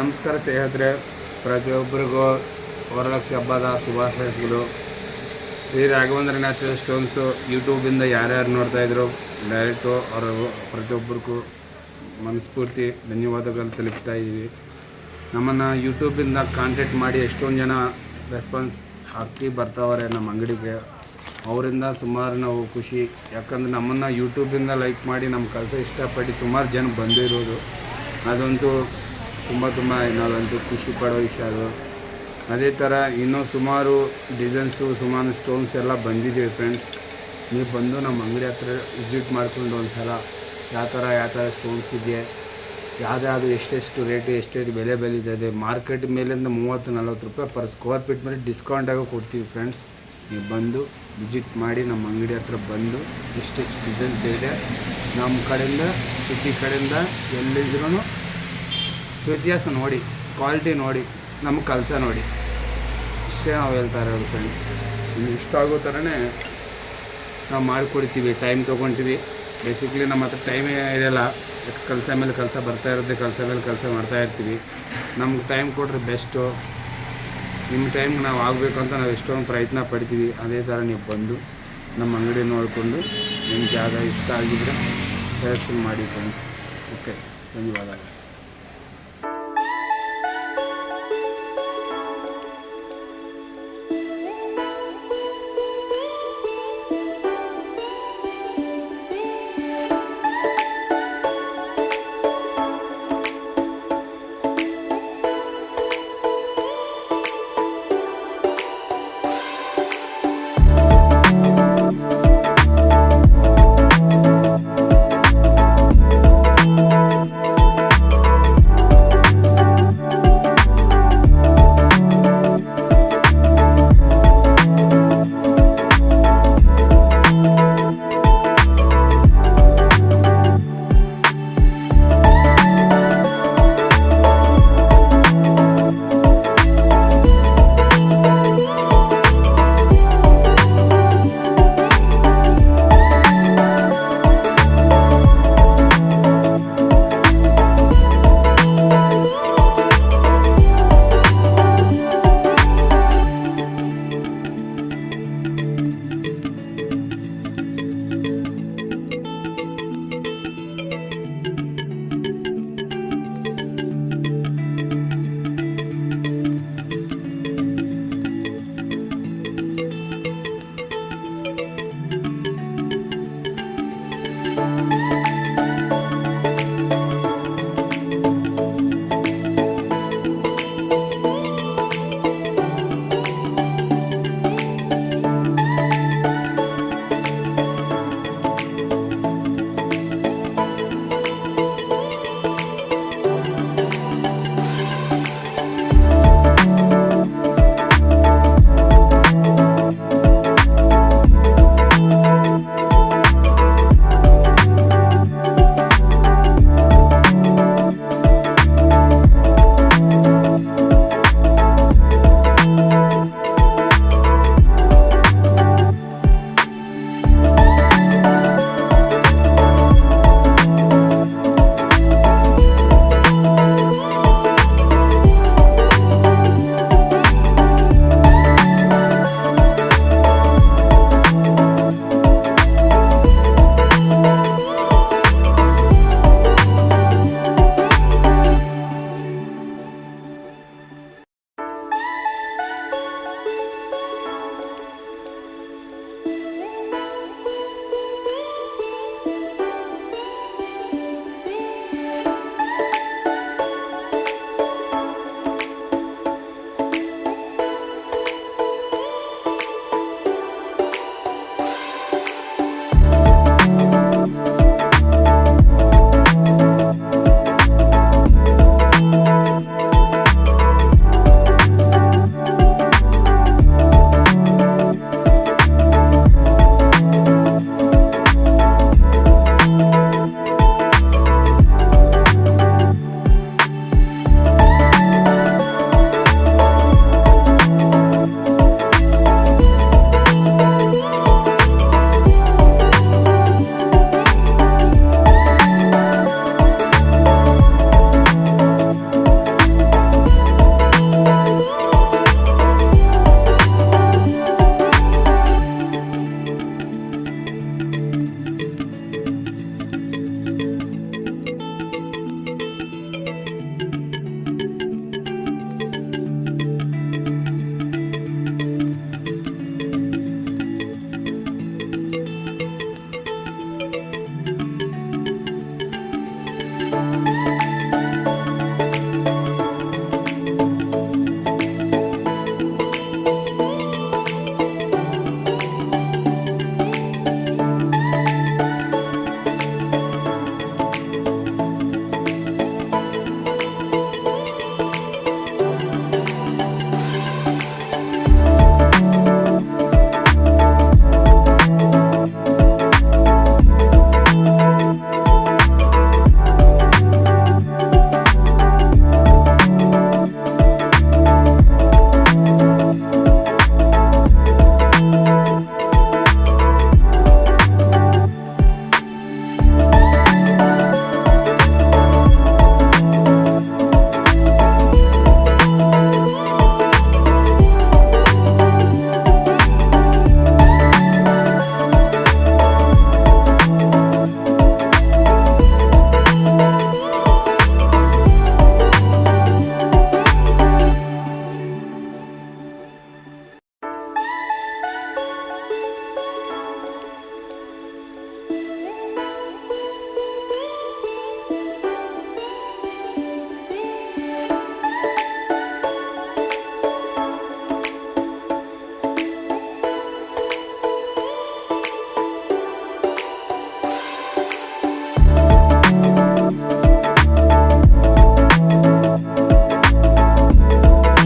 ನಮಸ್ಕಾರ ಸ್ನೇಹಿತರೆ, ಪ್ರತಿಯೊಬ್ಬರಿಗೂ ವರಲಕ್ಷ್ಮಿ ಹಬ್ಬದ ಶುಭಾಶಯಗಳು. ಶ್ರೀ ರಾಘವೇಂದ್ರ ನ್ಯಾಚುರಲ್ ಸ್ಟೋನ್ಸು ಯೂಟ್ಯೂಬಿಂದ ಯಾರ್ಯಾರು ನೋಡ್ತಾಯಿದ್ರು ಡೈರೆಕ್ಟು ಅವರು ಪ್ರತಿಯೊಬ್ಬರಿಗೂ ಮನಸ್ಫೂರ್ತಿ ಧನ್ಯವಾದಗಳು ತಲುಪ್ತಾ ಇದ್ದೀವಿ. ನಮ್ಮನ್ನು ಯೂಟ್ಯೂಬಿಂದ ಕಾಂಟ್ಯಾಕ್ಟ್ ಮಾಡಿ ಎಷ್ಟೊಂದು ಜನ ರೆಸ್ಪಾನ್ಸ್ ಹಾಕಿ ಬರ್ತಾವ್ರೆ ನಮ್ಮ ಅಂಗಡಿಗೆ. ಅವರಿಂದ ಸುಮಾರು ನಾವು ಖುಷಿ, ಯಾಕಂದರೆ ನಮ್ಮನ್ನು ಯೂಟ್ಯೂಬಿಂದ ಲೈಕ್ ಮಾಡಿ ನಮ್ಮ ಕೆಲಸ ಇಷ್ಟಪಟ್ಟು ಸುಮಾರು ಜನ ಬಂದಿರೋದು ಅದಂತೂ ತುಂಬ ನಾವಂತೂ ಖುಷಿ ಪಡೋ ವಿಷಯ ಅದು. ಅದೇ ಥರ ಇನ್ನೂ ಸುಮಾರು ಡಿಸೈನ್ಸು ಸುಮಾರು ಸ್ಟೋನ್ಸ್ ಎಲ್ಲ ಬಂದಿದ್ದೀವಿ ಫ್ರೆಂಡ್ಸ್. ನೀವು ಬಂದು ನಮ್ಮ ಅಂಗಡಿ ಹತ್ರ ವಿಸಿಟ್ ಮಾಡಿಕೊಂಡು ಒಂದು ಸಲ ಯಾವ ಥರ ಸ್ಟೋನ್ಸ್ ಇದೆ, ಯಾವ್ದು ಎಷ್ಟೆಷ್ಟು ರೇಟು ಎಷ್ಟೆಷ್ಟು ಬೆಲೆ ಇದೆ. ಮಾರ್ಕೆಟ್ ಮೇಲಿಂದ 30-40 ರೂಪಾಯಿ ಪರ್ ಸ್ಕ್ವೇರ್ ಫೀಟ್ ಮೇಲೆ ಡಿಸ್ಕೌಂಟಾಗೂ ಕೊಡ್ತೀವಿ ಫ್ರೆಂಡ್ಸ್. ನೀವು ಬಂದು ವಿಸಿಟ್ ಮಾಡಿ ನಮ್ಮ ಅಂಗಡಿ ಹತ್ರ ಬಂದು ಎಷ್ಟೆಷ್ಟು ಡಿಸೈನ್ಸ್ ಇದೆ ನಮ್ಮ ಕಡೆಯಿಂದ, ಸಿಟಿ ಕಡೆಯಿಂದ ಎಲ್ಲಿದ್ರೂ ವ್ಯತ್ಯಾಸ ನೋಡಿ, ಕ್ವಾಲಿಟಿ ನೋಡಿ, ನಮ್ಮ ಕೆಲಸ ನೋಡಿ, ಇಷ್ಟೇ ನಾವು ಹೇಳ್ತಾ ಇರೋದು ಫ್ರೆಂಡ್ಸ್. ನಿಮ್ಗೆ ಇಷ್ಟ ಆಗೋ ಥರನೇ ನಾವು ಮಾಡಿಕೊಡ್ತೀವಿ, ಟೈಮ್ ತೊಗೊತೀವಿ. ಬೇಸಿಕ್ಲಿ ನಮ್ಮ ಹತ್ರ ಟೈಮೇ ಇರೋಲ್ಲ, ಕೆಲಸ ಮೇಲೆ ಕೆಲಸ ಬರ್ತಾ ಇರುತ್ತೆ, ಕೆಲಸ ಮೇಲೆ ಕೆಲಸ ಮಾಡ್ತಾಯಿರ್ತೀವಿ. ನಮ್ಗೆ ಟೈಮ್ ಕೊಟ್ಟರೆ ಬೆಸ್ಟು. ನಿಮ್ಮ ಟೈಮ್ಗೆ ನಾವು ಆಗಬೇಕು ಅಂತ ನಾವು ಎಷ್ಟೊಂದು ಪ್ರಯತ್ನ ಪಡ್ತೀವಿ. ಅದೇ ಥರ ನೀವು ಬಂದು ನಮ್ಮ ಅಂಗಡಿ ನೋಡಿಕೊಂಡು ನಿಮ್ಗೆ ಜಾಗ ಇಷ್ಟ ಆಗಿದ್ರೆ ಸೆಲೆಕ್ಷನ್ ಮಾಡಿ ಫ್ರೆಂಡ್ಸ್. ಓಕೆ, ಧನ್ಯವಾದಗಳು.